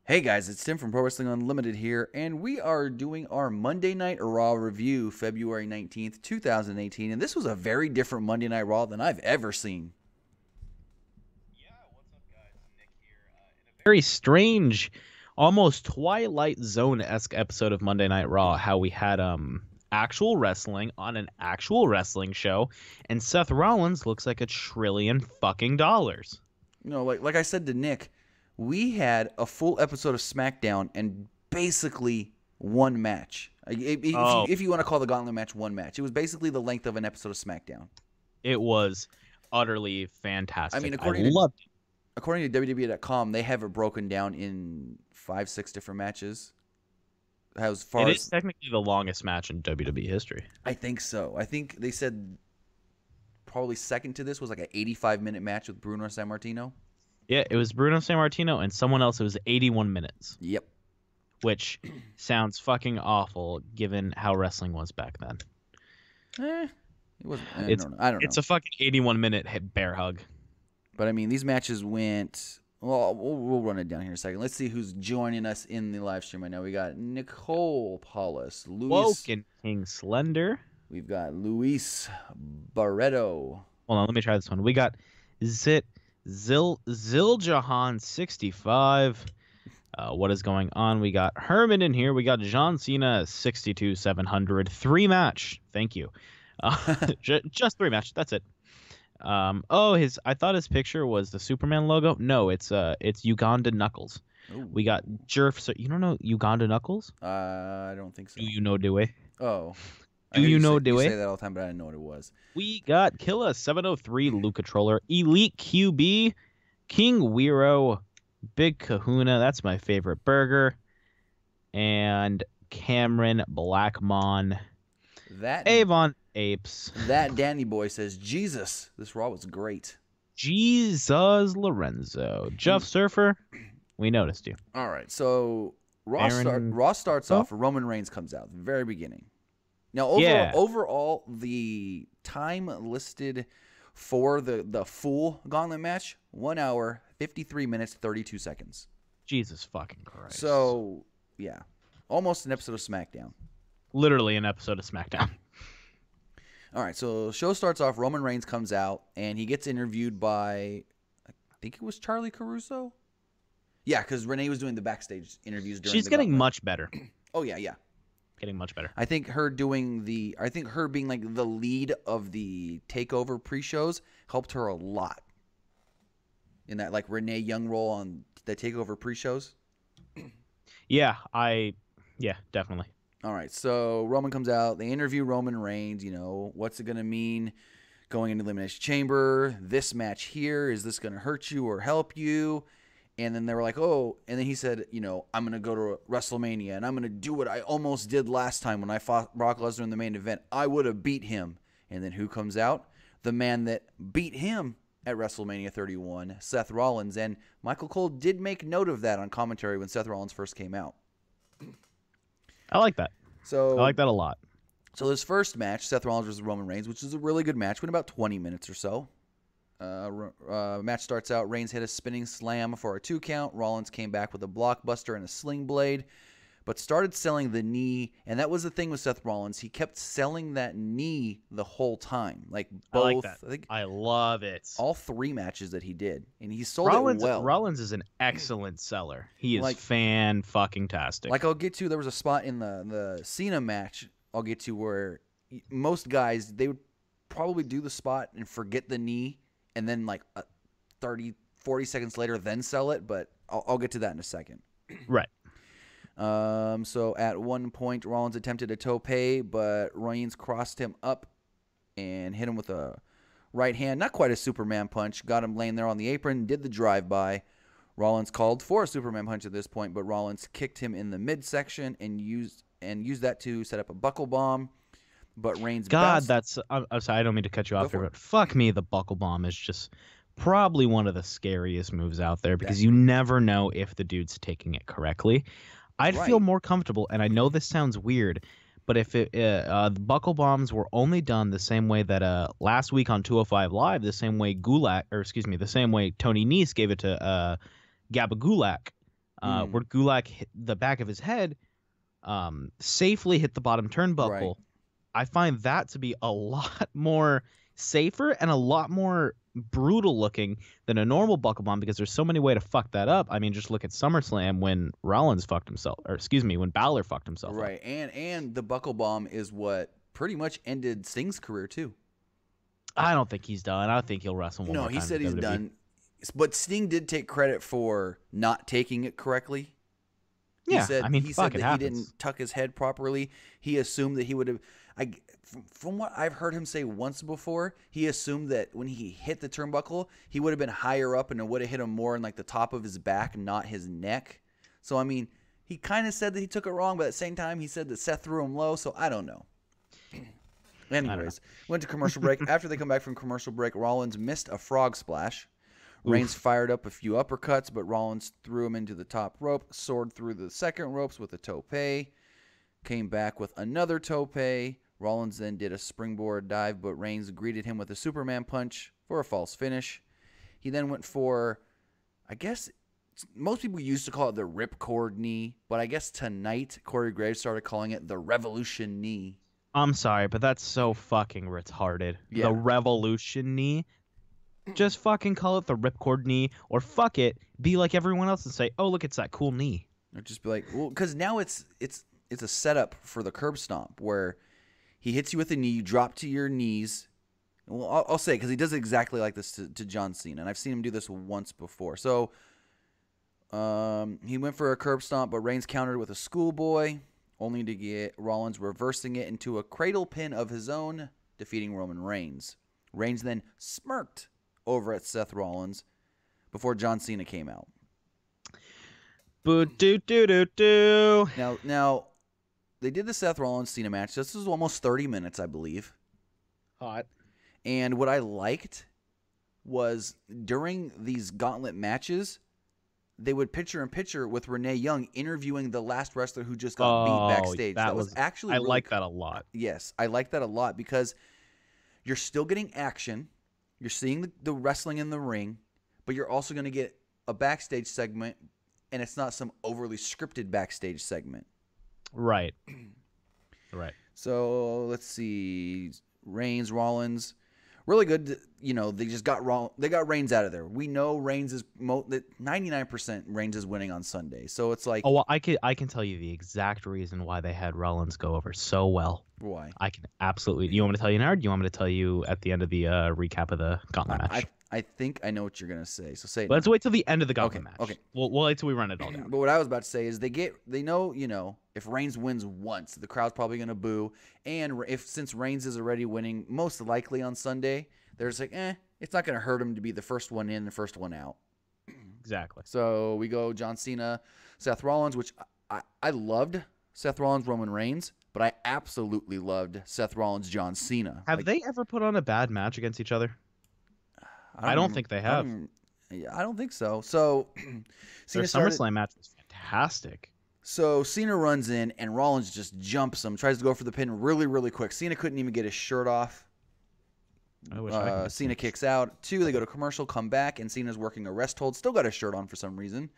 Hey guys, it's Tim from Pro Wrestling Unlimited here, and we are doing our Monday Night Raw review, February 19th, 2018, and this was a very different Monday Night Raw than I've ever seen. Yeah, what's up, guys? Nick here. In a very strange, almost Twilight Zone-esque episode of Monday Night Raw, how we had actual wrestling on an actual wrestling show, and Seth Rollins looks like $1 trillion fucking dollars. You know, like I said to Nick, we had a full episode of SmackDown and basically one match. If you want to call the Gauntlet match one match, it was basically the length of an episode of SmackDown. It was utterly fantastic. I mean, loved it. According to WWE.com, they have it broken down in 5-6 different matches. As far It as is technically the longest match in WWE history. I think so. I think they said probably second to this was like an 85-minute match with Bruno Sammartino. Yeah, it was Bruno Sammartino and someone else. It was 81 minutes. Yep. Which sounds fucking awful given how wrestling was back then. It wasn't. I don't know. It's a fucking 81-minute bear hug. But I mean, these matches went. Well, we'll run it down here in a second. Let's see who's joining us in the live stream right now. We got Nicole Paulus, Luis Woken King Slender. We've got Luis Barreto. Hold on, let me try this one. We got Ziljahan 65. What is going on? We got Herman in here. We got John Cena 62-700. 3-match. Thank you. Just 3-match. That's it. I thought his picture was the Superman logo. No, it's Uganda Knuckles. Ooh. We got Jerf. So you don't know Uganda Knuckles? I don't think so. Do you know Dewey? Oh. Do you know Dewey? Dewey? You say that all the time, but I didn't know what it was. We got Killa 703, Luke Controller, Elite QB, King Wero, Big Kahuna, that's my favorite burger, and Cameron Blackmon, Avon Apes. That Danny boy says, Jesus, this Raw was great. Jesus Lorenzo. Jeff Surfer, we noticed you. All right, so Raw starts off, Roman Reigns comes out at the very beginning. Now, overall, the time listed for the full Gauntlet match, 1 hour, 53 minutes, 32 seconds. Jesus fucking Christ. So, yeah, almost an episode of SmackDown. Literally an episode of SmackDown. All right, so show starts off, Roman Reigns comes out, and he gets interviewed by, I think it was Charlie Caruso? Yeah, because Renee was doing the backstage interviews during She's getting much better. Oh, yeah. Getting much better. I think her being like the lead of the takeover pre-shows helped her a lot. In that like Renee Young role on the takeover pre-shows. Yeah, definitely. All right, so Roman comes out. They interview Roman Reigns. You know, what's it gonna mean going into Elimination Chamber? This match here, is this gonna hurt you or help you? And then they were like, oh, and then he said, you know, I'm going to go to WrestleMania, and I'm going to do what I almost did last time when I fought Brock Lesnar in the main event. I would have beat him. And then who comes out? The man that beat him at WrestleMania 31, Seth Rollins. And Michael Cole did make note of that on commentary when Seth Rollins first came out. I like that. I like that a lot. So this first match, Seth Rollins versus Roman Reigns, which is a really good match, went about 20 minutes or so. Match starts out, Reigns hit a spinning slam for a 2 count. Rollins came back with a blockbuster and a sling blade, but started selling the knee. And that was the thing with Seth Rollins. He kept selling that knee the whole time. Like both, I like that. I love it. All 3 matches that he did. And he sold it well. Rollins is an excellent seller. He is fan-fucking-tastic. Like I'll get to, there was a spot in the Cena match I'll get to where most guys, they would probably do the spot and forget the knee. And then like 30, 40 seconds later, then sell it. But I'll get to that in a second. Right. So at one point, Rollins attempted a tope, but Reigns crossed him up and hit him with a right hand. Not quite a Superman punch. Got him laying there on the apron. Did the drive-by. Rollins called for a Superman punch at this point, but Rollins kicked him in the midsection and used that to set up a buckle bomb. But Reigns bounced. I'm sorry, I don't mean to cut you off here, but fuck me, the buckle bomb is just probably one of the scariest moves out there because you never know if the dude's taking it correctly. I'd feel more comfortable, and I know this sounds weird, but if the buckle bombs were only done the same way that last week on 205 Live, the same way Tony Nese gave it to Gaba Gulak, where Gulak hit the back of his head, safely hit the bottom turnbuckle. Right. I find that to be a lot more safer and a lot more brutal looking than a normal buckle bomb, because there's so many ways to fuck that up. I mean, just look at SummerSlam when Rollins fucked himself, or excuse me, when Balor fucked himself up. Right, and the buckle bomb is what pretty much ended Sting's career too. I don't think he's done. I don't think he'll wrestle one more time. No, he said in he's WWE. done. But Sting did take credit for not taking it correctly. Yeah, he said, I mean, he fuck, said it that he happens. didn't tuck his head properly. He assumed that he would have. From what I've heard him say once before, he assumed that when he hit the turnbuckle, he would have been higher up and it would have hit him more in like the top of his back, not his neck. So I mean, he kind of said that he took it wrong, but at the same time, he said that Seth threw him low. So I don't know. Anyways, went to commercial break. After they come back from commercial break, Rollins missed a frog splash. Reigns fired up a few uppercuts, but Rollins threw him into the top rope, soared through the second ropes with a tope, came back with another tope. Rollins then did a springboard dive, but Reigns greeted him with a Superman punch for a false finish. He then went for, I guess, most people used to call it the ripcord knee, but I guess tonight Corey Graves started calling it the Revolution knee. I'm sorry, but that's so fucking retarded. Yeah. The Revolution knee. Just fucking call it the ripcord knee, or fuck it, be like everyone else and say, "Oh, look, it's that cool knee." Or just be like, well, because now it's a setup for the curb stomp where he hits you with a knee, you drop to your knees. Well, I'll say because he does exactly like this to John Cena, and I've seen him do this once before. So he went for a curb stomp, but Reigns countered with a schoolboy, only to get Rollins reversing it into a cradle pin of his own, defeating Roman Reigns. Reigns then smirked over at Seth Rollins before John Cena came out. Boo-doo-doo-doo-doo. Now, they did the Seth Rollins Cena match. This was almost 30 minutes, I believe. Hot. And what I liked was during these gauntlet matches, they would picture-in-picture with Renee Young interviewing the last wrestler who just got beat backstage. That was actually I really like that a lot. Yes, I like that a lot because you're still getting action. You're seeing the wrestling in the ring, but you're also going to get a backstage segment, and it's not some overly scripted backstage segment. Right. Right. So let's see. Reigns, Rollins, really good. They just got Reigns out of there. We know Reigns is 99% Reigns is winning on Sunday. So it's like, oh, well, I can tell you the exact reason why they had Rollins go over so well. Why? I can absolutely. You want me to tell you now, or do you want me to tell you at the end of the recap of the gauntlet match? I think I know what you're gonna say. So say it. Let's wait till the end of the gauntlet match. Okay. We'll wait till we run it all down. But what I was about to say is they know, if Reigns wins once, the crowd's probably gonna boo. And since Reigns is already winning, most likely on Sunday, there's like, it's not gonna hurt him to be the first one in, the first one out. Exactly. So we go John Cena, Seth Rollins, which I loved Seth Rollins, Roman Reigns, but I absolutely loved Seth Rollins, John Cena. Have they ever put on a bad match against each other? I don't think they have. I don't think so. So Their SummerSlam match was fantastic. So Cena runs in, and Rollins just jumps him, tries to go for the pin really, really quick. Cena couldn't even get his shirt off. I wish I could. Cena kicks out. 2, they go to commercial, come back, and Cena's working a rest hold. Still got his shirt on for some reason.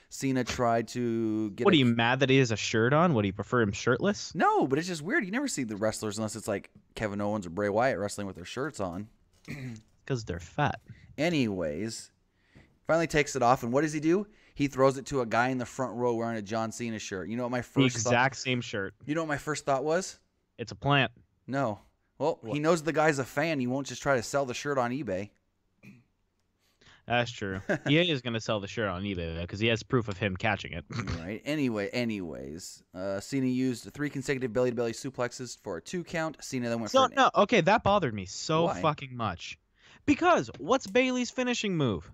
Cena tried to get. What, are you mad that he has a shirt on? Would you prefer him shirtless? No, but it's just weird. You never see the wrestlers unless it's like Kevin Owens or Bray Wyatt wrestling with their shirts on. Because they're fat. Anyways, finally takes it off, and what does he do? He throws it to a guy in the front row wearing a John Cena shirt. You know what my first same shirt. You know what my first thought was? It's a plant. No. Well, he knows the guy's a fan. He won't just try to sell the shirt on eBay. That's true. He is going to sell the shirt on eBay, though, because he has proof of him catching it. Right. Anyways, Cena used 3 consecutive belly-to-belly suplexes for a 2 count. Cena then went for No, okay, that bothered me so Why? fucking much. Because what's Bayley's finishing move?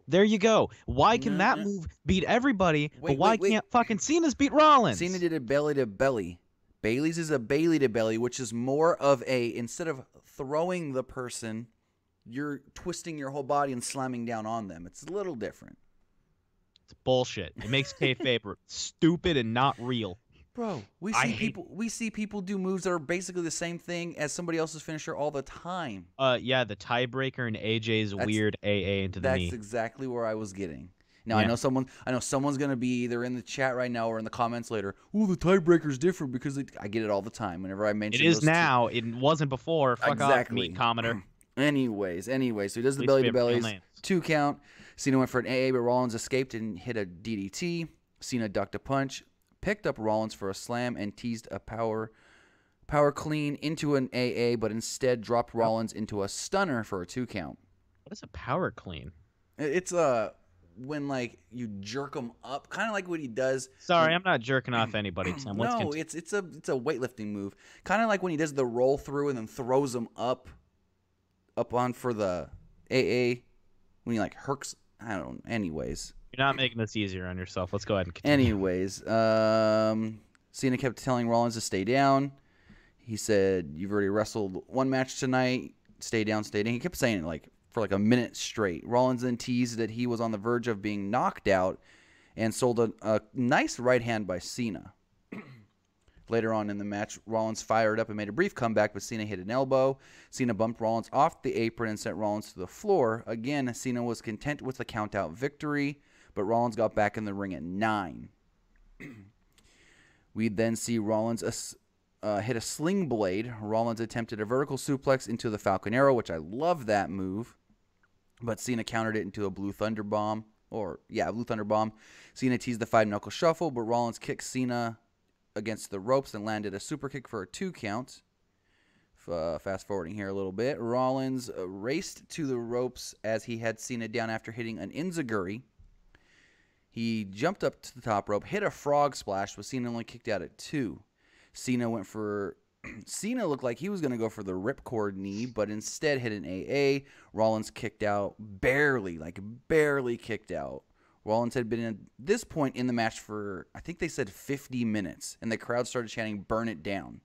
There you go. Why can that move beat everybody, but why can't fucking Cena's beat Rollins? Cena did a belly-to-belly. Bayley's is a belly-to-belly, which is more of a, instead of throwing the person, you're twisting your whole body and slamming down on them. It's a little different. It's bullshit. It makes kayfabe stupid and not real. Bro, we see people do moves that are basically the same thing as somebody else's finisher all the time. Yeah, the tiebreaker and AJ's weird AA into the knee. That's exactly where I was getting. Now I know someone's gonna be either in the chat right now or in the comments later. Oh, the tiebreaker's different because I get it all the time whenever I mention. It is now. It wasn't before. Fuck off, meat commenter. Anyways, so he does the belly to bellies, 2 count. Cena went for an AA, but Rollins escaped and hit a DDT. Cena ducked a punch, picked up Rollins for a slam, and teased a power clean into an AA, but instead dropped Rollins into a stunner for a 2 count. What is a power clean? It's when like you jerk him up, kind of like what he does. Sorry, I'm not jerking off anybody, Tim. No, it's a weightlifting move, kind of like when he does the roll through and then throws him up on for the AA when he like herks. I don't know. Anyways, you're not making this easier on yourself. Let's go ahead and continue. Anyways, Cena kept telling Rollins to stay down. He said, "You've already wrestled 1 match tonight. Stay down, stay down." He kept saying it like for like a minute straight. Rollins then teased that he was on the verge of being knocked out and sold a nice right hand by Cena. Later on in the match, Rollins fired up and made a brief comeback, but Cena hit an elbow. Cena bumped Rollins off the apron and sent Rollins to the floor. Again, Cena was content with the count-out victory, but Rollins got back in the ring at 9. We then see Rollins hit a sling blade. Rollins attempted a vertical suplex into the Falcon Arrow, which I love that move, but Cena countered it into a Blue Thunder Bomb. Blue Thunder Bomb. Cena teased the 5-knuckle shuffle, but Rollins kicked Cena against the ropes and landed a super kick for a 2 count. Fast forwarding here a little bit. Rollins raced to the ropes as he had Cena down after hitting an enziguri. He jumped up to the top rope, hit a frog splash, but Cena only kicked out at 2. Cena looked like he was going to go for the ripcord knee, but instead hit an AA. Rollins kicked out barely kicked out. Rollins had been at this point in the match for, I think they said 50 minutes, and the crowd started chanting, "Burn it down."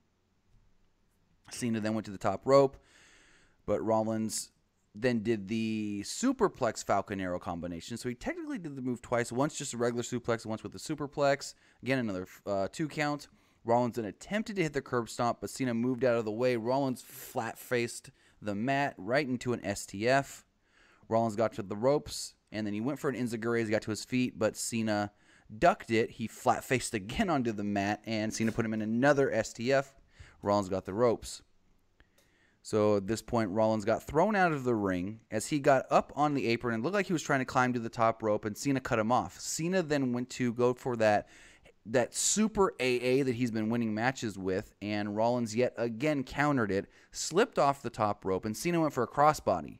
Cena then went to the top rope, but Rollins then did the superplex Falcon Arrow combination. So he technically did the move twice, once just a regular suplex, once with the superplex. Again, another 2 count. Rollins then attempted to hit the curb stomp, but Cena moved out of the way. Rollins flat-faced the mat right into an STF. Rollins got to the ropes, and then he went for an enziguri as he got to his feet, but Cena ducked it. He flat-faced again onto the mat, and Cena put him in another STF. Rollins got the ropes. So at this point, Rollins got thrown out of the ring as he got up on the apron and looked like he was trying to climb to the top rope, and Cena cut him off. Cena then went to go for that super AA that he's been winning matches with, and Rollins yet again countered it, slipped off the top rope, and Cena went for a crossbody.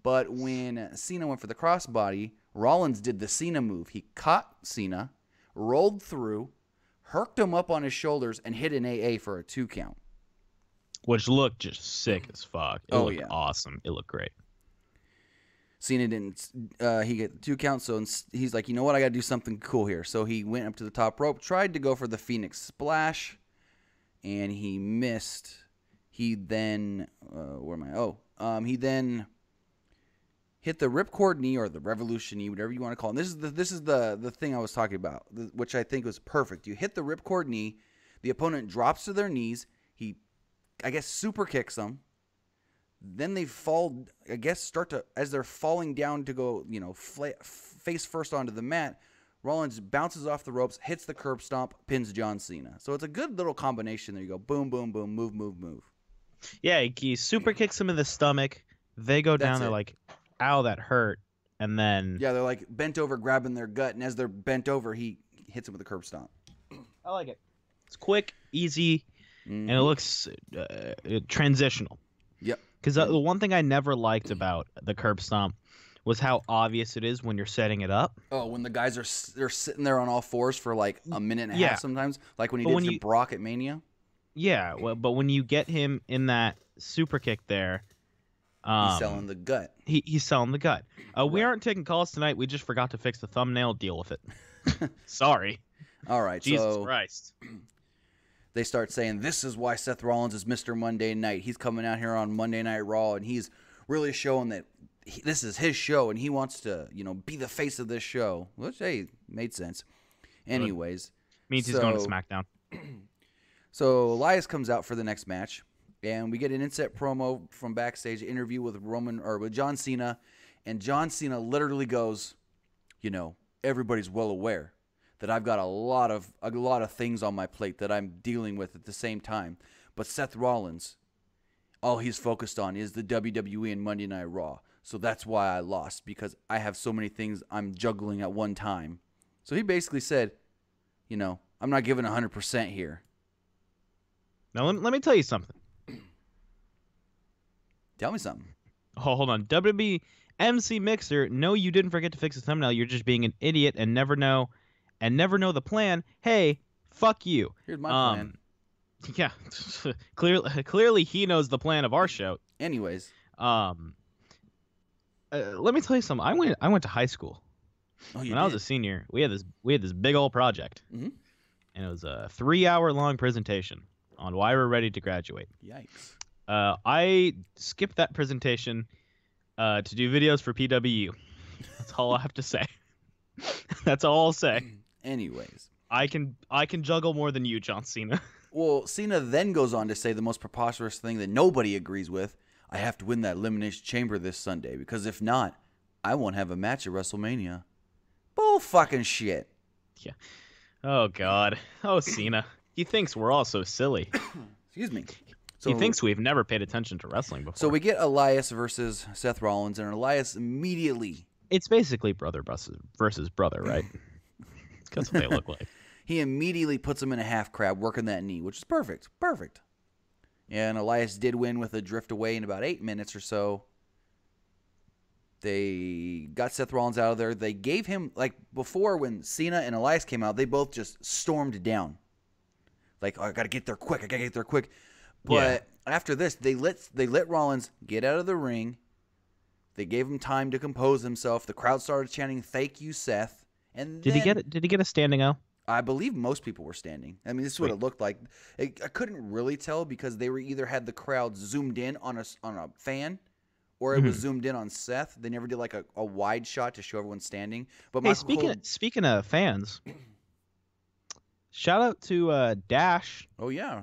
But when Cena went for the crossbody, Rollins did the Cena move. He caught Cena, rolled through, herked him up on his shoulders, and hit an AA for a 2 count. Which looked just sick as fuck. It looked awesome. It looked great. Cena didn't, he get 2 counts, so he's like, you know what, I got to do something cool here. So he went up to the top rope, tried to go for the Phoenix Splash, and he missed. He then, he then hit the ripcord knee or the revolution knee, whatever you want to call it. This is the thing I was talking about, which I think was perfect. You hit the ripcord knee, the opponent drops to their knees, he, I guess, super kicks them. Then they fall, I guess, as they're falling down to go, face first onto the mat, Rollins bounces off the ropes, hits the curb stomp, pins John Cena. So it's a good little combination there. You go boom, boom, boom, move, move, move. Yeah, he super kicks him in the stomach. They go down, they're like, ow, that hurt. And then... yeah, they're like bent over, grabbing their gut, and as they're bent over, he hits him with a curb stomp. I like it. It's quick, easy, and it looks transitional. Yep. Because the one thing I never liked about the curb stomp was how obvious it is when you're setting it up. Oh, when the guys they're sitting there on all fours for like a minute and a half sometimes, like when he did to Brock at Mania. Yeah, but when you get him in that super kick there, he's selling the gut. He's selling the gut. We aren't taking calls tonight. We just forgot to fix the thumbnail. Deal with it. Sorry. All right. Jesus Christ. They start saying, this is why Seth Rollins is Mr. Monday Night. He's coming out here on Monday Night Raw, and he's really showing that this is his show, and he wants to, be the face of this show. Which, hey, made sense. Anyways. Means he's going to SmackDown. So Elias comes out for the next match, and we get an inset promo from backstage, interview with John Cena, and John Cena literally goes, everybody's well aware that I've got a lot of things on my plate that I'm dealing with at the same time. But Seth Rollins, all he's focused on is the WWE and Monday Night Raw. So that's why I lost, because I have so many things I'm juggling at one time. So he basically said, I'm not giving 100% here. Now, let me tell you something. Tell me something. Oh, hold on. WWE MC Mixer, no, you didn't forget to fix the thumbnail. You're just being an idiot and never know the plan. Hey, fuck you. Here's my plan. Yeah, clearly he knows the plan of our show. Anyways, let me tell you something. I went to high school. When I was a senior, we had this big old project, and it was a 3-hour-long presentation on why we're ready to graduate. Yikes! I skipped that presentation to do videos for PWU. That's all I have to say. That's all I'll say. Anyways, I can juggle more than you, John Cena. Well, Cena then goes on to say the most preposterous thing that nobody agrees with. I have to win that Elimination Chamber this Sunday, because if not, I won't have a match at WrestleMania. Bull fucking shit. Yeah. Oh, God. Oh, Cena. He thinks we're all so silly. Excuse me. So, he thinks we've never paid attention to wrestling before. So we get Elias versus Seth Rollins, and Elias immediately... It's basically brother versus brother, right? That's what they look like. He immediately puts him in a half crab, working that knee, which is perfect. Perfect. And Elias did win with a drift away in about 8 minutes or so. They got Seth Rollins out of there. They gave him, like before when Cena and Elias came out, they both just stormed down. Like, oh, I got to get there quick. But after this, they let Rollins get out of the ring. They gave him time to compose himself. The crowd started chanting, "Thank you, Seth." And did he get a standing O? I believe most people were standing. I mean, this is what it looked like. I couldn't really tell because they were either had the crowd zoomed in on a fan, or it was zoomed in on Seth. They never did like a wide shot to show everyone standing. But hey, speaking of fans, shout out to Dash. Oh yeah,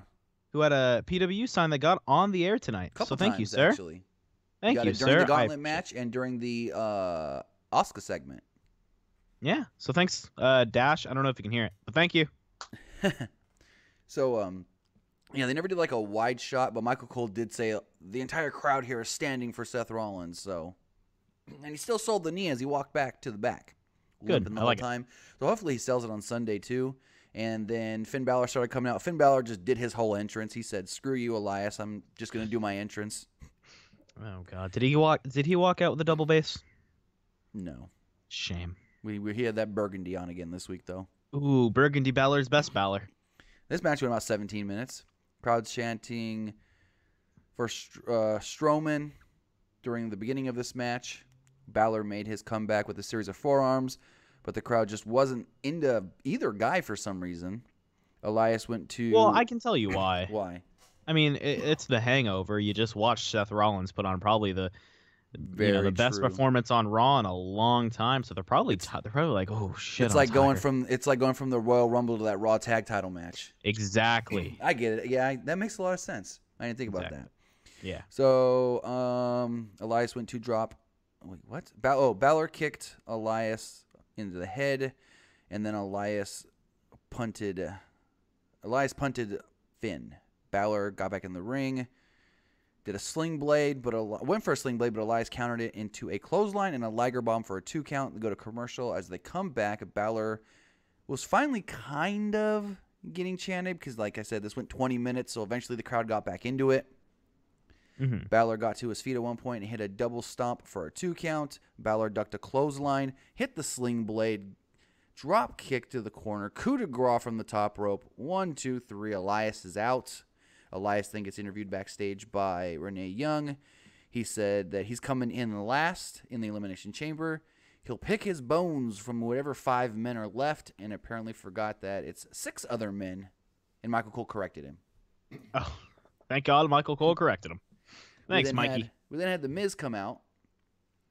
who had a PWU sign that got on the air tonight. So thank you, sir. Actually, thank you, sir. During the gauntlet match and during the Asuka segment. Yeah, so thanks, Dash. I don't know if you can hear it, but thank you. So, they never did like a wide shot, but Michael Cole did say the entire crowd here is standing for Seth Rollins. So, and he still sold the knee as he walked back to the back. Good, I like it. So hopefully he sells it on Sunday too. And then Finn Balor started coming out. Finn Balor just did his whole entrance. He said, "Screw you, Elias. I'm just gonna do my entrance." Oh God, did he walk out with a double bass? No. Shame. He had that burgundy on again this week, though. Ooh, burgundy Balor's best Balor. This match went about 17 minutes. Crowd chanting for Strowman during the beginning of this match. Balor made his comeback with a series of forearms, but the crowd just wasn't into either guy for some reason. Elias went to... Well, I can tell you why. Why? I mean, it's the hangover. You just watched Seth Rollins put on probably the best performance on Raw in a long time, so they're probably like, oh shit. It's like going from the Royal Rumble to that Raw Tag Title match. Exactly. I get it. Yeah, that makes a lot of sense. I didn't think about that. Yeah. So Elias went to drop. Wait, what? Balor kicked Elias into the head, and then Elias punted Finn. Balor got back in the ring. Did a sling blade, went for a sling blade, but Elias countered it into a clothesline and a Liger bomb for a 2 count. They go to commercial. As they come back, Balor was finally kind of getting chanted because, like I said, this went 20 minutes, so eventually the crowd got back into it. Mm-hmm. Balor got to his feet at one point and hit a double stomp for a 2 count. Balor ducked a clothesline, hit the sling blade, drop kick to the corner, coup de grace from the top rope. 1, 2, 3. Elias is out. Elias then gets interviewed backstage by Renee Young. He said that he's coming in last in the Elimination Chamber. He'll pick his bones from whatever 5 men are left, and apparently forgot that it's 6 other men, and Michael Cole corrected him. Oh, thank God Michael Cole corrected him. Thanks, Mikey. We then had The Miz come out.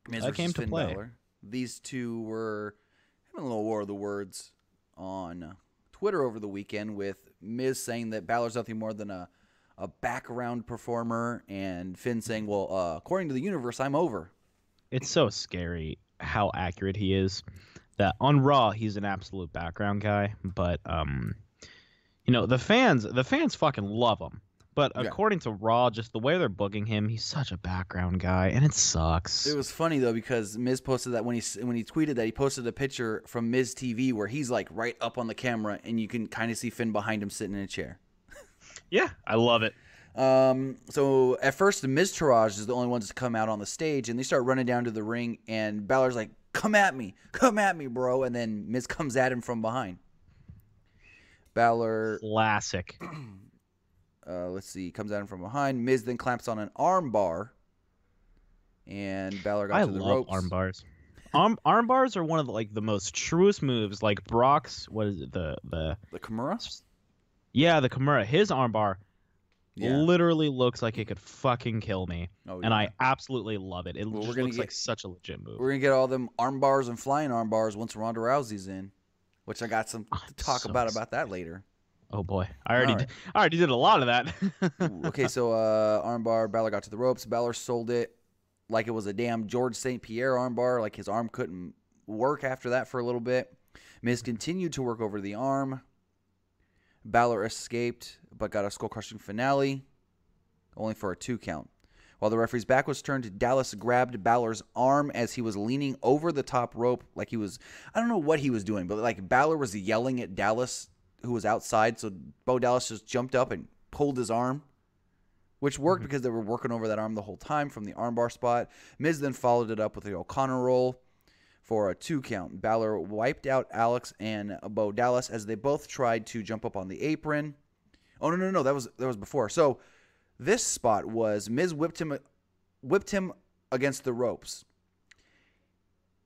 Miz versus came to Finn play. Balor. These two were having a little war of the words on Twitter over the weekend, with Miz saying that Balor's nothing more than a background performer, and Finn saying, well, according to the universe, I'm over. It's so scary how accurate he is. that on Raw he's an absolute background guy, but the fans fucking love him. But according to Raw, just the way they're booking him, he's such a background guy, and it sucks. It was funny though because Miz posted that when he tweeted that, he posted a picture from Miz TV where he's like right up on the camera, and you can kind of see Finn behind him sitting in a chair. Yeah, I love it. So at first, the Miztourage is the only ones to come out on the stage, and they start running down to the ring, and Balor's like, come at me, bro. And then Miz comes at him from behind. Balor. Classic. Let's see, comes at him from behind. Miz then clamps on an arm bar, and Balor got to the ropes. I love arm bars. Arm bars are one of the most truest moves. Like Brock's, what is it, the Kimura? Yeah, the Kimura. His arm bar literally looks like it could fucking kill me. Oh, yeah. And I absolutely love it. It just looks like such a legit move. We're going to get all them arm bars and flying arm bars once Ronda Rousey's in, which I got some to talk about that later. Oh, boy. I already did a lot of that. Okay, so arm bar, Balor got to the ropes. Balor sold it like it was a damn George St. Pierre arm bar, like his arm couldn't work after that for a little bit. Miz continued to work over the arm. Balor escaped, but got a skull-crushing finale, only for a 2 count. While the referee's back was turned, Dallas grabbed Balor's arm as he was leaning over the top rope, like he was, I don't know what he was doing, but like Balor was yelling at Dallas, who was outside, so Bo Dallas just jumped up and pulled his arm, which worked because they were working over that arm the whole time from the armbar spot. Miz then followed it up with the O'Connor roll for a 2 count. Balor wiped out Alex and Bo Dallas as they both tried to jump up on the apron. Oh, no, that was before. So this spot was Miz whipped him against the ropes.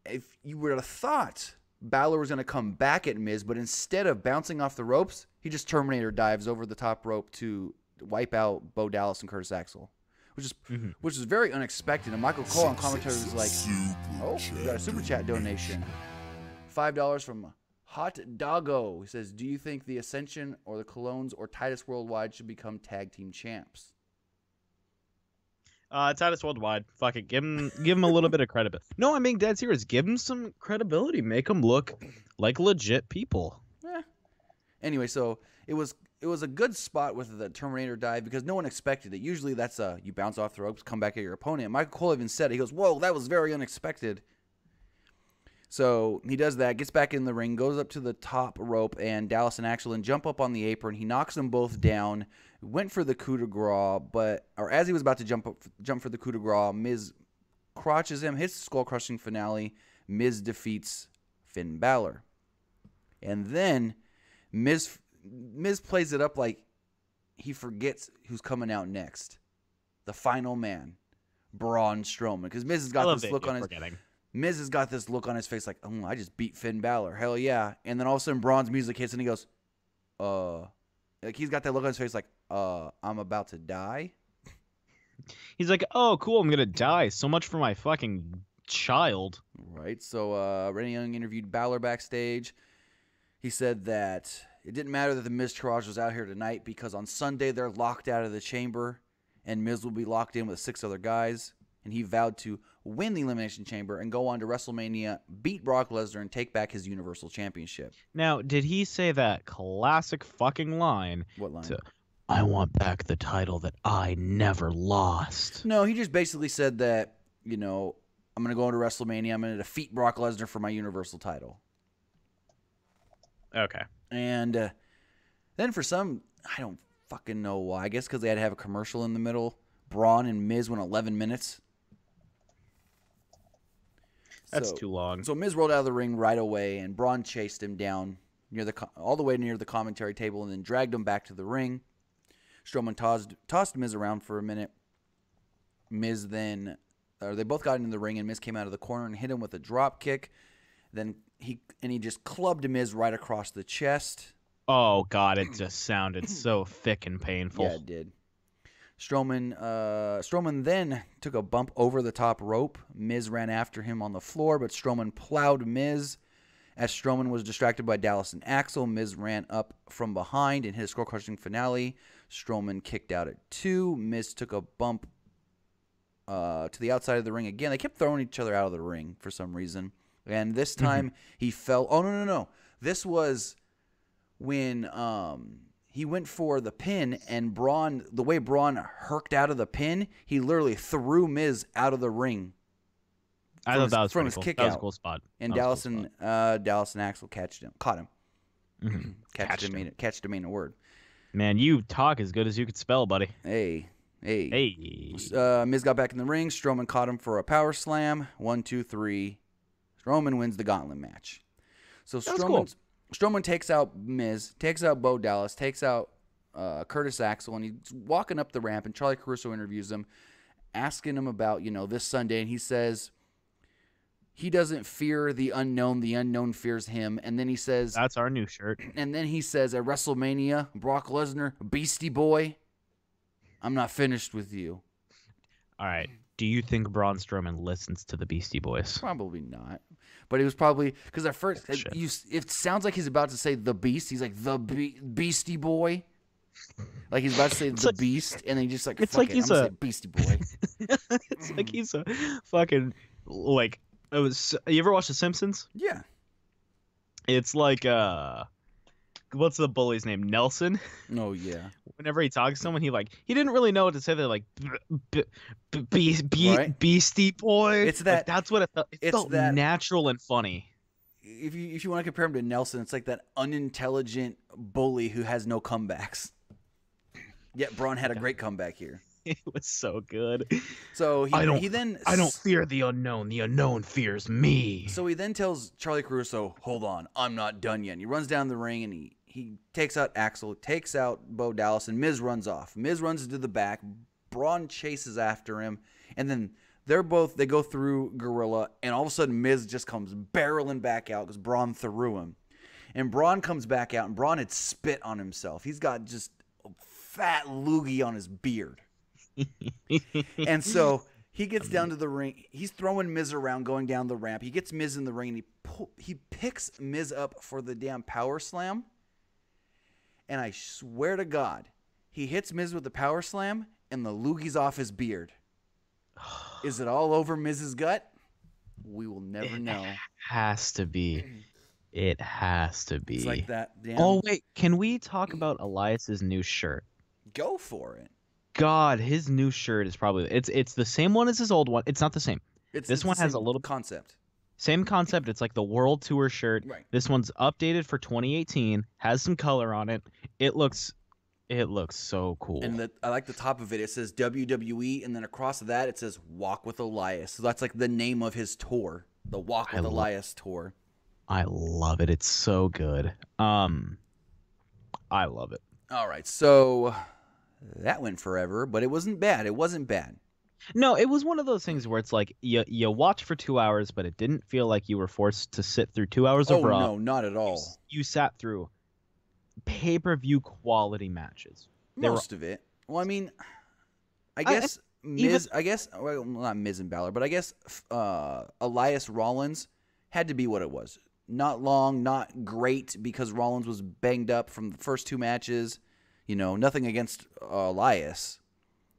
If you would have thought Balor was going to come back at Miz, but instead of bouncing off the ropes, he just Terminator dives over the top rope to wipe out Bo Dallas and Curtis Axel, which is very unexpected. And Michael Cole on commentary was like, "Oh, we got a super chat donation, $5 from Hot Doggo." He says, "Do you think the Ascension or the Colognes or Titus Worldwide should become tag team champs?" Titus Worldwide. Fuck it. Give him a little bit of credibility. No, I'm being dead serious. Give him some credibility. Make them look like legit people. Anyway, so it was a good spot with the Terminator dive because no one expected it. Usually that's you bounce off the ropes, come back at your opponent. Michael Cole even said it. He goes, "Whoa, that was very unexpected." So he does that, gets back in the ring, goes up to the top rope, and Dallas and Axel jump up on the apron. He knocks them both down, went for the coup de grace, or as he was about to jump for the coup de grace, Miz crotches him, hits the skull-crushing finale. Miz defeats Finn Balor. And then Miz plays it up like he forgets who's coming out next. The final man, Braun Strowman. Because Miz has got this look on his... Miz has got this look on his face like, "Oh, I just beat Finn Balor. Hell yeah." And then all of a sudden Braun's music hits and he goes, like he's got that look on his face like, I'm about to die. He's like, "Oh, cool, I'm going to die. So much for my fucking child." Right. So Renee Young interviewed Balor backstage. He said that it didn't matter that the Miztourage was out here tonight because on Sunday they're locked out of the chamber and Miz will be locked in with 6 other guys. And he vowed to win the Elimination Chamber and go on to WrestleMania, beat Brock Lesnar, and take back his Universal Championship. Now, did he say that classic fucking line? What line? "I want back the title that I never lost"? No, he just basically said that, I'm going to go into WrestleMania. I'm going to defeat Brock Lesnar for my Universal title. Okay. And then for some, I don't fucking know why. I guess because they had to have a commercial in the middle. Braun and Miz went 11 minutes. That's too long. So Miz rolled out of the ring right away, and Braun chased him down all the way near the commentary table and then dragged him back to the ring. Strowman tossed Miz around for a minute. They both got into the ring, and Miz came out of the corner and hit him with a drop kick. Then he just clubbed Miz right across the chest. Oh, God, it just sounded so thick and painful. Yeah, it did. Strowman then took a bump over the top rope. Miz ran after him on the floor, but Strowman plowed Miz. As Strowman was distracted by Dallas and Axel, Miz ran up from behind and hit a skull-crushing finale. Strowman kicked out at 2. Miz took a bump to the outside of the ring again. They kept throwing each other out of the ring for some reason. And this time he fell. Oh, no. This was when he went for the pin, and Braun, the way Braun herked out of the pin, he literally threw Miz out of the ring. I thought that was from his cool. kick That out. was a cool spot. And Dallas and Axel caught him. Mm-hmm. Catched him ain't a word. Man, you talk as good as you could spell, buddy. Hey. Hey. Miz got back in the ring. Strowman caught him for a power slam. 1, 2, 3. Strowman wins the gauntlet match. So Strowman takes out Miz, takes out Bo Dallas, takes out Curtis Axel, and he's walking up the ramp, and Charlie Caruso interviews him, asking him about, this Sunday, and he says he doesn't fear the unknown fears him. And then he says... That's our new shirt. And then he says at WrestleMania, Brock Lesnar, Beastie Boy, I'm not finished with you. All right. Do you think Braun Strowman listens to the Beastie Boys? Probably not. But it was probably... Because at first, it sounds like he's about to say the Beast. He's like, the Beastie Boy. Like he's about to say the Beast, and then he just like, it's like he's a Beastie Boy. It's like he's a fucking, like... you ever watch The Simpsons? Yeah. It's like what's the bully's name? Nelson. Oh yeah. Whenever he talks to someone, he didn't really know what to say. They're like Beastie Boy. It's that. Like, that's what it felt. It felt that natural and funny. If you want to compare him to Nelson, it's like that unintelligent bully who has no comebacks. Yet Braun had a great comeback here. It was so good. So I don't fear the unknown. The unknown fears me. So he then tells Charlie Caruso, "Hold on, I'm not done yet." And he runs down the ring and he takes out Axel, takes out Bo Dallas, and Miz runs off. Miz runs into the back. Braun chases after him, and then they go through Gorilla, and all of a sudden Miz just comes barreling back out because Braun threw him. And Braun comes back out, and Braun had spit on himself. He's got just a fat loogie on his beard. And so he gets down to the ring. He's throwing Miz around, going down the ramp. He gets Miz in the ring, and he picks Miz up for the damn power slam. And I swear to God, he hits Miz with the power slam, and the loogie's off his beard. Is it all over Miz's gut? We will never know. It has to be. It has to be. It's like that. Damn. Oh wait, can we talk about Elias's new shirt? Go for it. God, his new shirt is probably it's the same one as his old one. It's not the same. This one has a little concept. Same concept. It's like the World Tour shirt. Right. This one's updated for 2018. Has some color on it. It looks so cool. And I like the top of it. It says WWE, and then across that it says Walk with Elias. So that's like the name of his tour, the Walk with Elias tour. I love it. It's so good. I love it. All right, so that went forever, but it wasn't bad. It wasn't bad. No, it was one of those things where it's like you watch for 2 hours, but it didn't feel like you were forced to sit through 2 hours of Raw. No, not at all. You sat through pay-per-view quality matches. Most of it. Well, I mean, I guess Miz. Well, not Miz and Balor, but I guess Elias Rollins had to be what it was. Not long, not great, because Rollins was banged up from the first 2 matches. Nothing against Elias.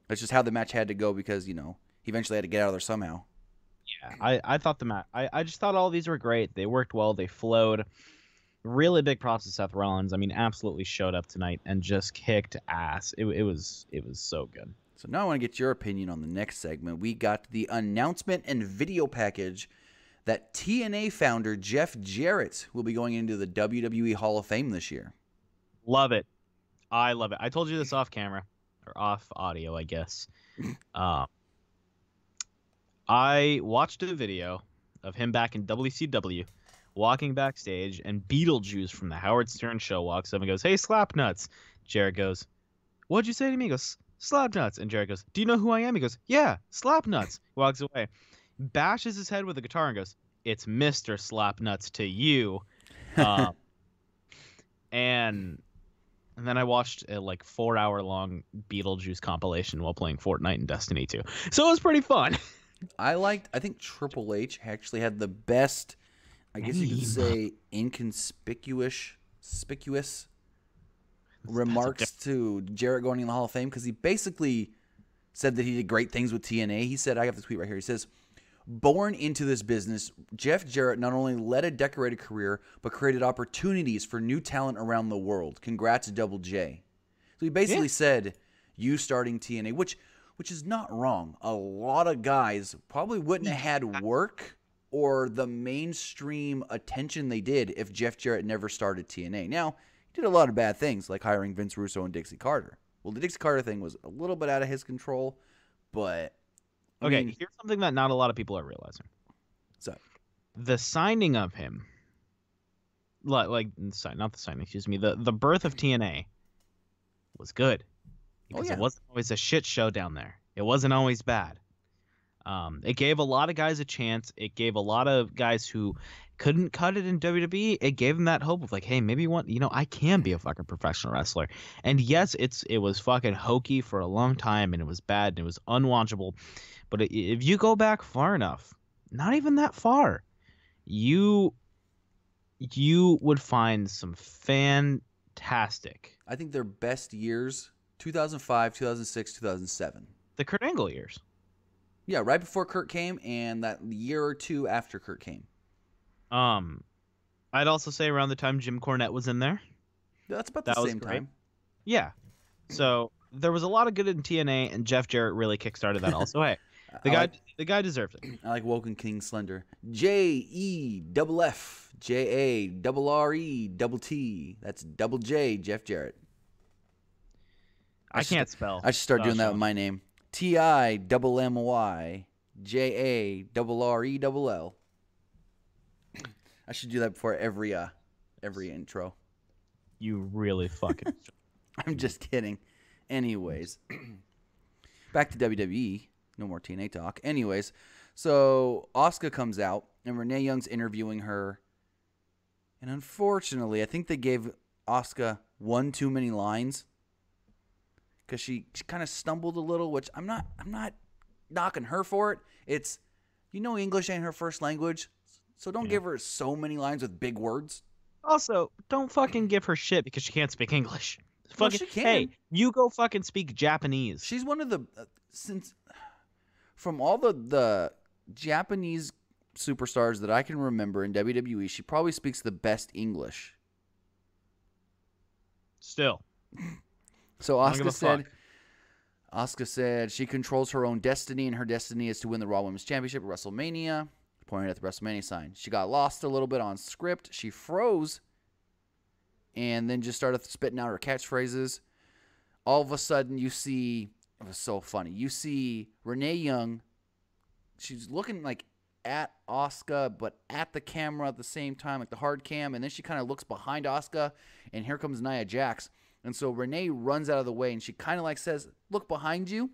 That's just how the match had to go because, he eventually had to get out of there somehow. Yeah, I thought the match. I just thought all these were great. They worked well. They flowed. Really big props to Seth Rollins. I mean, absolutely showed up tonight and just kicked ass. It was so good. So now I want to get your opinion on the next segment. We got the announcement and video package that TNA founder Jeff Jarrett will be going into the WWE Hall of Fame this year. Love it. I love it. I told you this off camera, or off audio, I guess. I watched a video of him back in WCW, walking backstage, and Beetlejuice from the Howard Stern show walks up and goes, "Hey, Slapnuts." Jarrett goes, "What'd you say to me?" He goes, "Slapnuts." And Jarrett goes, "Do you know who I am?" He goes, "Yeah, Slapnuts." Walks away, bashes his head with a guitar and goes, "It's Mr. Slapnuts to you." And then I watched a 4-hour-long Beetlejuice compilation while playing Fortnite and Destiny 2. So it was pretty fun. I think Triple H actually had the best, I guess you could say, inconspicuous remarks to Jarrett going in the Hall of Fame, because he basically said that he did great things with TNA. He said, I have the tweet right here. He says, Born into this business, Jeff Jarrett not only led a decorated career, but created opportunities for new talent around the world. Congrats, Double J. So he basically said, you starting TNA, which is not wrong. A lot of guys probably wouldn't have had work or the mainstream attention they did if Jeff Jarrett never started TNA. Now, he did a lot of bad things, like hiring Vince Russo and Dixie Carter. Well, the Dixie Carter thing was a little bit out of his control, but... I mean, here's something that not a lot of people are realizing. So, the signing of him, not the signing, excuse me, the birth of TNA was good. Because it wasn't always a shit show down there. It wasn't always bad. It gave a lot of guys a chance. It gave a lot of guys who couldn't cut it in WWE. It gave them that hope of like, hey, maybe I can be a fucking professional wrestler. And yes, it was fucking hokey for a long time, and it was bad, and it was unwatchable. But if you go back far enough, not even that far, you would find some fantastic. I think their best years, 2005, 2006, 2007. The Kurt Angle years. Yeah, right before Kurt came and that year or two after Kurt came. I'd also say around the time Jim Cornette was in there. That's about the same time. Yeah. So there was a lot of good in TNA, and Jeff Jarrett really kickstarted that also. Hey, the guy deserves it. I like Woken King Slender. JEFF JARRETT. That's Double J, Jeff Jarrett. I can't spell. I should start doing that with my name. TIMMY JARRELL. I should do that before every intro. You really fucking. I'm just kidding. Anyways, back to WWE. No more TNA talk. Anyways, so Asuka comes out and Renee Young's interviewing her, and unfortunately, I think they gave Asuka one too many lines because she kind of stumbled a little. Which I'm not knocking her for it. It's English ain't her first language. So don't give her so many lines with big words. Also, don't fucking give her shit because she can't speak English. Well, she can. Hey, you go fucking speak Japanese. She's one of the from all the Japanese superstars that I can remember in WWE, she probably speaks the best English. Still. So Asuka said she controls her own destiny, and her destiny is to win the Raw Women's Championship at WrestleMania. Pointed at the WrestleMania sign. She got lost a little bit on script. She froze and then just started spitting out her catchphrases. All of a sudden, you see, it was so funny. You see Renee Young. She's looking like at Asuka, but at the camera at the same time, like the hard cam. And then she kind of looks behind Asuka, and here comes Nia Jax. And so Renee runs out of the way, and she kind of like says, "Look behind you."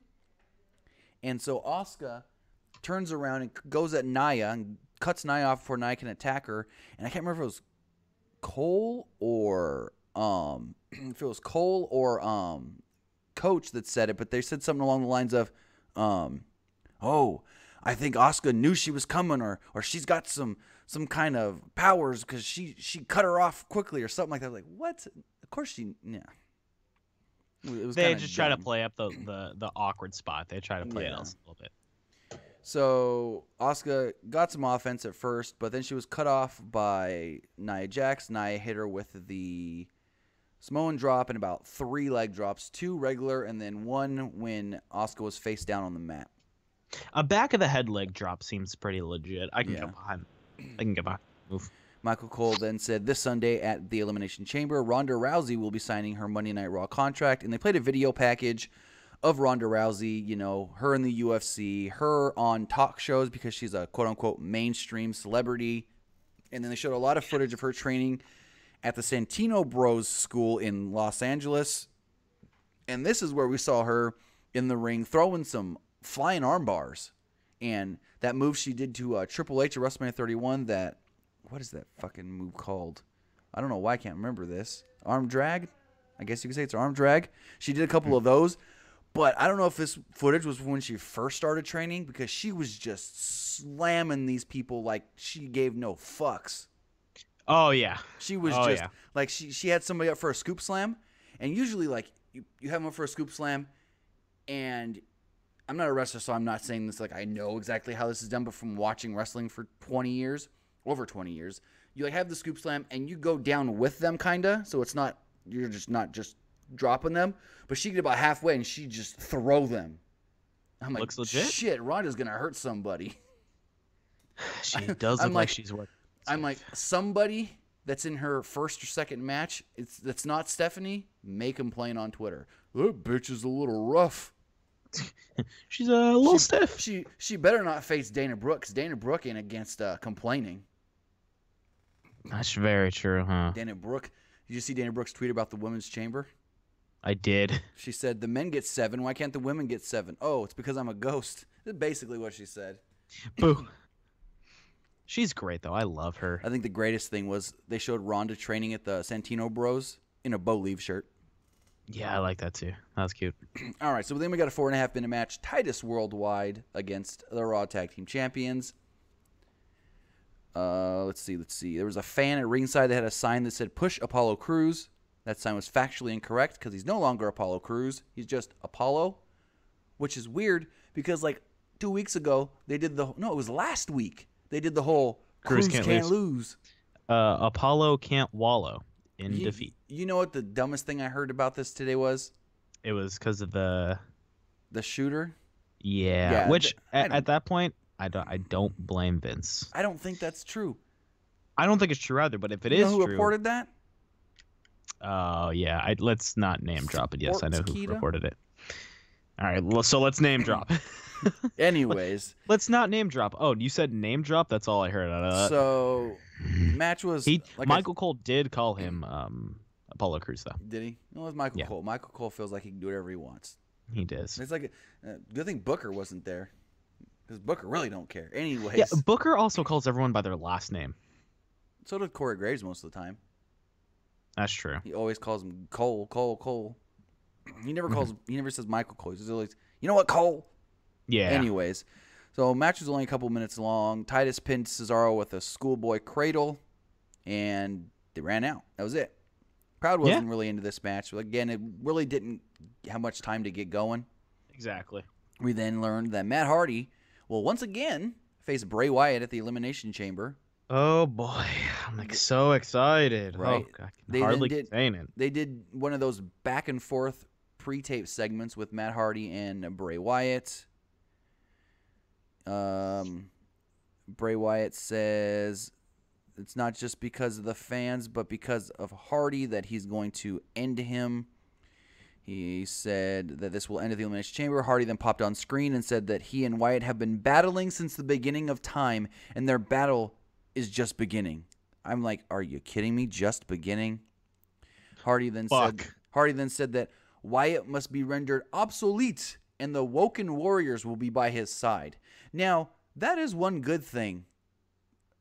And so Asuka turns around and goes at Nia and cuts Nia off before Nia can attack her. And I can't remember if it was Cole or Coach that said it, but they said something along the lines of, "Oh, I think Asuka knew she was coming, or she's got some kind of powers because she cut her off quickly," or something like that. Like, what? Of course she, yeah. They just try to play up the awkward spot. They try to play it else a little bit. So Asuka got some offense at first, but then she was cut off by Nia Jax. Nia hit her with the Samoan drop and about 3 leg drops, 2 regular, and then 1 when Asuka was face down on the mat. A back of the head leg drop seems pretty legit. I can get behind. Move. Michael Cole then said this Sunday at the Elimination Chamber, Ronda Rousey will be signing her Monday Night Raw contract, and they played a video package of Ronda Rousey, her in the UFC, her on talk shows because she's a quote-unquote mainstream celebrity. And then they showed a lot of footage of her training at the Santino Bros school in Los Angeles. And this is where we saw her in the ring throwing some flying arm bars. And that move she did to Triple H at WrestleMania 31, what is that fucking move called? I don't know why I can't remember this. Arm drag? I guess you could say it's arm drag. She did a couple of those. But I don't know if this footage was when she first started training because she was just slamming these people like she gave no fucks. Oh, yeah. She was like she had somebody up for a scoop slam. And usually like you have them up for a scoop slam and I'm not a wrestler, so I'm not saying this like I know exactly how this is done, but from watching wrestling for 20 years, over 20 years, you like have the scoop slam and you go down with them kinda, so it's not you're just not just dropping them, but she get about halfway and she just throw them. I'm like, looks legit. Shit, Ronda's gonna hurt somebody. She does look like she's working. I'm like, somebody that's in her first or second match, that's not Stephanie, may complain on Twitter. That bitch is a little rough. She's a little stiff. She better not face Dana Brooke, because Dana Brooke ain't against complaining. That's very true, huh? Dana Brooke. Did you see Dana Brooke's tweet about the women's chamber? I did. She said, the men get 7. Why can't the women get 7? Oh, it's because I'm a ghost. That's basically what she said. Boo. She's great, though. I love her. I think the greatest thing was they showed Ronda training at the Santino Bros in a Bo Leave shirt. Yeah, I like that, too. That was cute. All right, so then we got a 4.5-minute match. Titus Worldwide against the Raw Tag Team Champions. Let's see. There was a fan at ringside that had a sign that said, push Apollo Crews. That sign was factually incorrect because he's no longer Apollo Crews. He's just Apollo, which is weird because, like, 2 weeks ago, they did it was last week. They did the whole Crews can't lose. Apollo can't wallow in defeat. You know what the dumbest thing I heard about this today was? It was because of the shooter? Yeah, which at that point, I don't blame Vince. I don't think that's true. I don't think it's true either, but if it is true... You know who true, reported that? Oh, yeah. Let's not name drop it. Yes, I know who reported it. All right, well, so let's name drop. Anyways. Let's not name drop. Oh, you said name drop? That's all I heard out of that. So, match was... Michael Cole did call him Apollo Crews, though. Did he? No, it was Michael Cole. Michael Cole feels like he can do whatever he wants. He does. It's like good thing Booker wasn't there. Because Booker really don't care. Anyways. Yeah, Booker also calls everyone by their last name. So did Corey Graves most of the time. That's true. He always calls him Cole. He never calls. He never says Michael Cole. He's always, you know what, Cole? Yeah. Anyways, so match was only a couple minutes long. Titus pinned Cesaro with a schoolboy cradle, and they ran out. That was it. Crowd wasn't really into this match. Again, it really didn't have much time to get going. Exactly. We then learned that Matt Hardy will once again face Bray Wyatt at the Elimination Chamber. Oh boy, I'm like so excited! Right? Oh, God, I can hardly contain it. They did one of those back and forth pre-tape segments with Matt Hardy and Bray Wyatt. Bray Wyatt says it's not just because of the fans, but because of Hardy that he's going to end him. He said that this will end at the Elimination Chamber. Hardy then popped on screen and said that he and Wyatt have been battling since the beginning of time, and their battle is just beginning. I'm like, are you kidding me? Just beginning? Hardy then said that Wyatt must be rendered obsolete, and the Woken Warriors will be by his side. Now, that is one good thing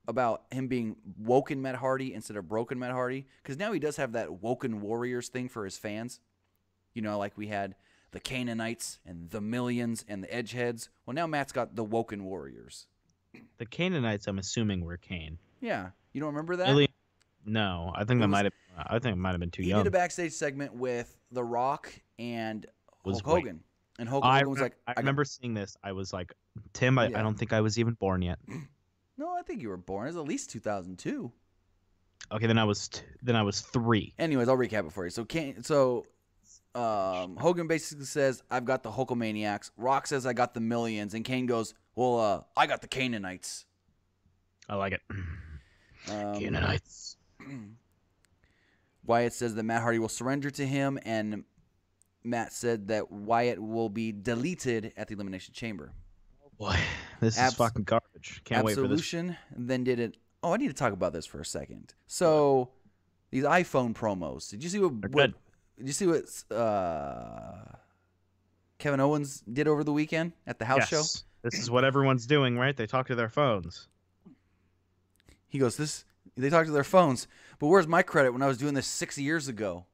about him being Woken Matt Hardy instead of Broken Matt Hardy, because now he does have that Woken Warriors thing for his fans. You know, like we had the Canaanites and the Millions and the Edgeheads. Well, now Matt's got the Woken Warriors. The Canaanites, I'm assuming, were Kane. Yeah, you don't remember that? Really? No, I think it might have been too young. He did a backstage segment with The Rock and Hulk Hogan. And Hulk Hogan was like, I remember seeing this. I was like, Tim, I don't think I was even born yet. No, I think you were born. It was at least 2002. Okay, then I was 3. Anyways, I'll recap it for you. Hogan basically says, I've got the Hulkamaniacs. Rock says, I got the Millions. And Kane goes, well, I got the Canaanites. I like it. Canaanites. Wyatt says that Matt Hardy will surrender to him, and Matt said that Wyatt will be deleted at the Elimination Chamber. Oh boy, this is fucking garbage. Can't wait for this. Absolution then did it. Oh, I need to talk about this for a second. So, these iPhone promos. Did you see what Kevin Owens did over the weekend at the house show? This is what everyone's doing, right? They talk to their phones. He goes, they talk to their phones. But where's my credit when I was doing this 6 years ago?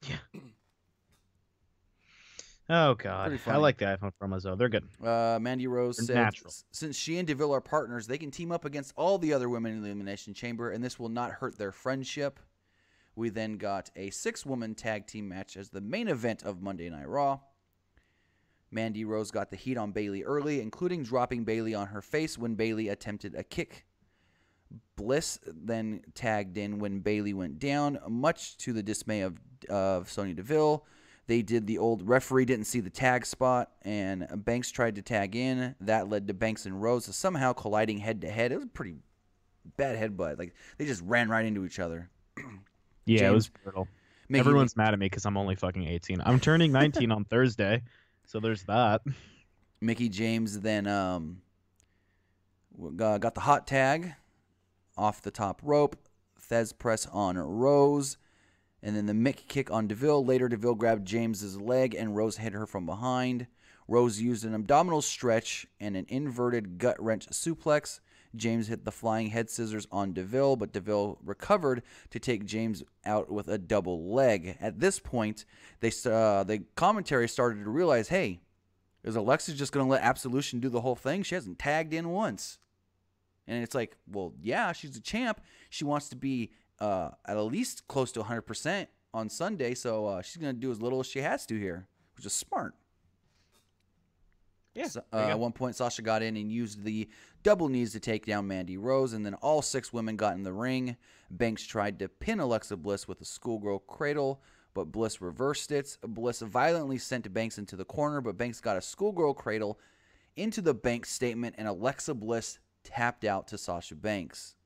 Yeah. Oh, God. I like the iPhone promos, though. They're good. Mandy Rose said, since she and Deville are partners, they can team up against all the other women in the Elimination Chamber, and this will not hurt their friendship. We then got a 6-woman tag team match as the main event of Monday Night Raw. Mandy Rose got the heat on Bayley early, including dropping Bayley on her face when Bayley attempted a kick. Bliss then tagged in when Bayley went down, much to the dismay of Sonya Deville. They did the old referee didn't see the tag spot, and Banks tried to tag in. That led to Banks and Rose somehow colliding head-to-head. It was a pretty bad headbutt. Like, they just ran right into each other. Yeah, James, it was brutal. Everyone's mad at me because I'm only fucking 18. I'm turning 19 on Thursday, so there's that. Mickie James then got the hot tag off the top rope. Thez press on Rose. And then the Mick kick on Deville. Later, Deville grabbed James's leg and Rose hit her from behind. Rose used an abdominal stretch and an inverted gut wrench suplex. James hit the flying head scissors on Deville, but Deville recovered to take James out with a double leg. At this point, the commentary started to realize, hey, is Alexa just going to let Absolution do the whole thing? She hasn't tagged in once. And it's like, well, yeah, she's a champ. She wants to be at least close to 100% on Sunday, so she's going to do as little as she has to here, which is smart. Yeah. At one point, Sasha got in and used the double knees to take down Mandy Rose, and then all 6 women got in the ring. Banks tried to pin Alexa Bliss with a schoolgirl cradle, but Bliss reversed it. Bliss violently sent Banks into the corner, but Banks got a schoolgirl cradle into the Banks statement, and Alexa Bliss tapped out to Sasha Banks.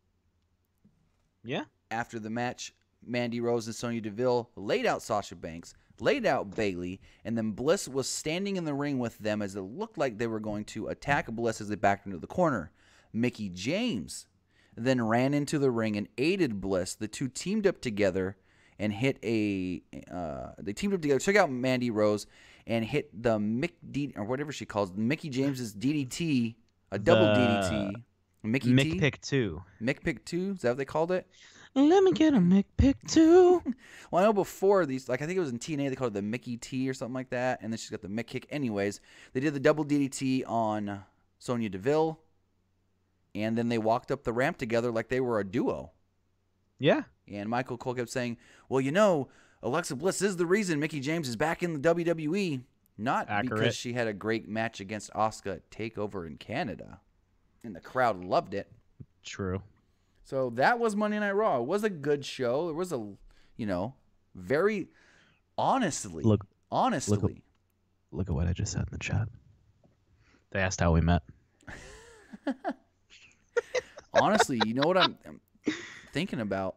Yeah. After the match, Mandy Rose and Sonya Deville laid out Sasha Banks, laid out Bayley, and then Bliss was standing in the ring with them as it looked like they were going to attack Bliss as they backed into the corner. Mickie James then ran into the ring and aided Bliss. The two teamed up together and hit they teamed up together, took out Mandy Rose, and hit the Mickie James's DDT, a double DDT. Mick Pick 2. Mick Pick 2? Is that what they called it? Let me get a Mick Pick 2. Well, I know before these, like I think it was in TNA, they called it the Mickey T or something like that, and then she's got the Mick Kick. Anyways, they did the double DDT on Sonya Deville, and then they walked up the ramp together like they were a duo. Yeah. And Michael Cole kept saying, well, you know, Alexa Bliss is the reason Mickie James is back in the WWE. Not Accurate. Because she had a great match against Asuka at TakeOver in Canada. And the crowd loved it. True. So that was Monday Night Raw. It was a good show. It was very honestly. Look at what I just said in the chat. They asked how we met. Honestly, you know what I'm thinking about?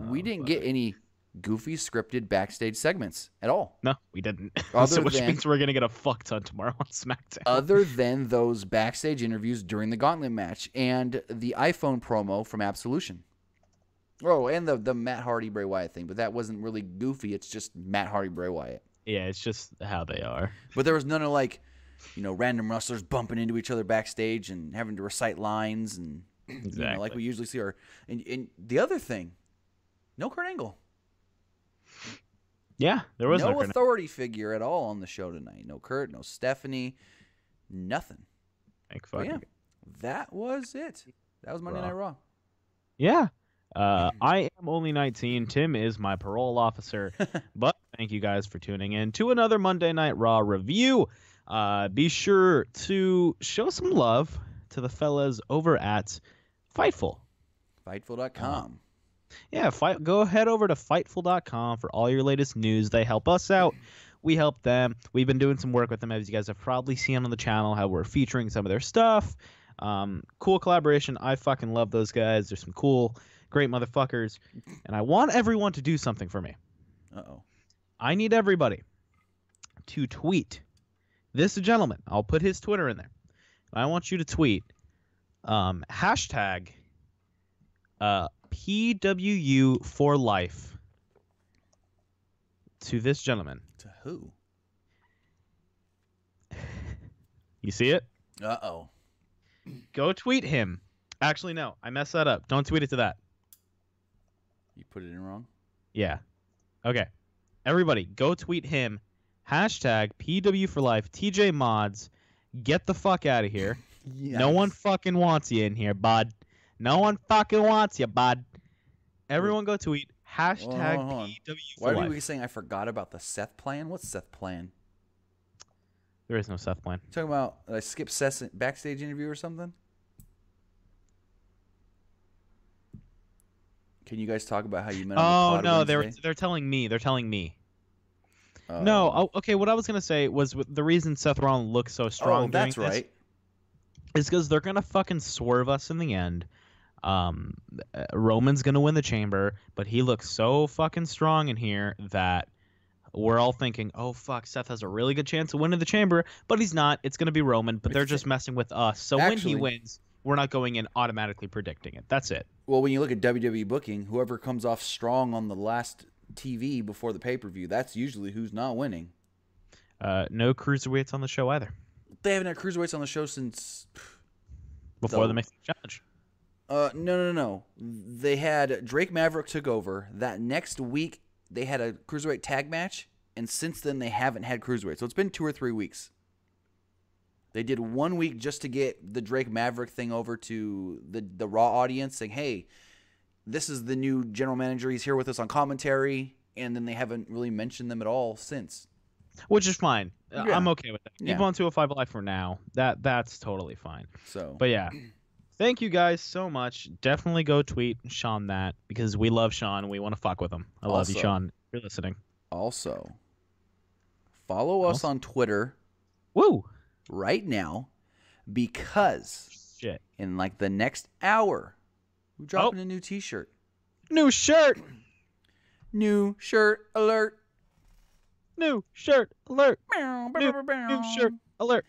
We didn't get any goofy scripted backstage segments at all. No, we didn't. Which means we're going to get a fuck ton tomorrow on SmackDown. Other than those backstage interviews during the Gauntlet match and the iPhone promo from Absolution. Oh, and the Matt Hardy Bray Wyatt thing, but that wasn't really goofy. It's just Matt Hardy Bray Wyatt. Yeah, it's just how they are. But there was none of random wrestlers bumping into each other backstage and having to recite lines and exactly. Like we usually see. And the other thing, no Kurt Angle. Yeah, there was no authority figure at all on the show tonight. No Kurt, no Stephanie, nothing. That was it. That was Monday Night Raw. Yeah. I am only 19. Tim is my parole officer. But thank you guys for tuning in to another Monday Night Raw review. Be sure to show some love to the fellas over at Fightful. Fightful.com. Go head over to Fightful.com for all your latest news. They help us out. We help them. We've been doing some work with them, as you guys have probably seen on the channel, how we're featuring some of their stuff. Cool collaboration. I fucking love those guys. They're some cool, great motherfuckers. And I want everyone to do something for me. Uh-oh. I need everybody to tweet this gentleman. I'll put his Twitter in there. I want you to tweet hashtag PWU for life to this gentleman. To who? You see it? Uh-oh. Go tweet him. Actually, no. I messed that up. Don't tweet it to that. You put it in wrong? Yeah. Okay. Everybody, go tweet him. Hashtag PW for life. TJ Mods. Get the fuck out of here. Yes. No one fucking wants you in here, bud. No one fucking wants you, bud. Everyone go tweet. Hashtag PW for life. Why are we saying I forgot about the Seth plan? What's Seth plan? There is no Seth plan. Talking about I skipped Seth's backstage interview or something? Can you guys talk about how you met on the pod Wednesday? They're telling me. They're telling me. No, okay. What I was gonna say was the reason Seth Rollins looks so strong. Oh, that's right. Is because they're gonna fucking swerve us in the end. Roman's gonna win the Chamber, but he looks so fucking strong in here that we're all thinking, oh fuck, Seth has a really good chance of winning the Chamber, but he's not. It's gonna be Roman, but they're just messing with us. So when he wins, we're not going in automatically predicting it. That's it. Well, when you look at WWE booking, whoever comes off strong on the last TV before the pay-per-view, that's usually who's not winning. No cruiserweights on the show either. They haven't had cruiserweights on the show since before the Mixed Challenge. No. They had Drake Maverick took over. That next week they had a cruiserweight tag match, and since then they haven't had cruiserweight. So it's been 2 or 3 weeks. They did 1 week just to get the Drake Maverick thing over to the Raw audience, saying, hey, this is the new general manager. He's here with us on commentary. And then they haven't really mentioned them at all since. Which is fine. Yeah. I'm okay with that. Keep on 205 Live for now. That's totally fine. But yeah. Thank you guys so much. Definitely go tweet Sean that because we love Sean. We want to fuck with him. I love you, Sean. If you're listening. Also, follow us on Twitter. Woo! Right now, because in like the next hour, we're dropping a new T-shirt. New shirt. New shirt alert. New shirt alert. New shirt alert.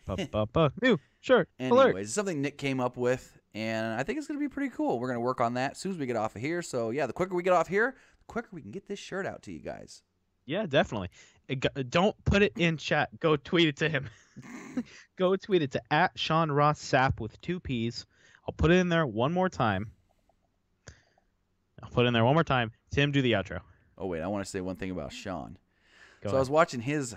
New shirt alert. Anyways, it's something Nick came up with, and I think it's going to be pretty cool. We're going to work on that as soon as we get off of here. So, yeah, the quicker we get off here, the quicker we can get this shirt out to you guys. Yeah, definitely. Don't put it in chat. Go tweet it to him. Go tweet it to @SeanRossSapp with 2 P's. I'll put it in there one more time. Tim, do the outro. Oh, wait. I want to say one thing about Sean. Go ahead. I was watching his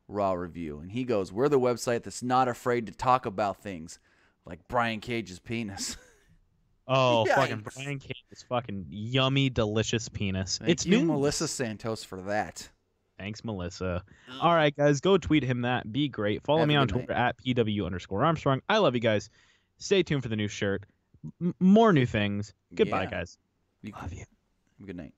Raw review, and he goes, we're the website that's not afraid to talk about things like Brian Cage's penis. Oh, fucking Brian Cage's fucking yummy, delicious penis. Thank you, Melissa Santos, for that. Thanks, Melissa. All right, guys, go tweet him that. Be great. Follow me on Twitter @PW_Armstrong. I love you guys. Stay tuned for the new shirt. More new things. Goodbye, guys. Love you. Good night.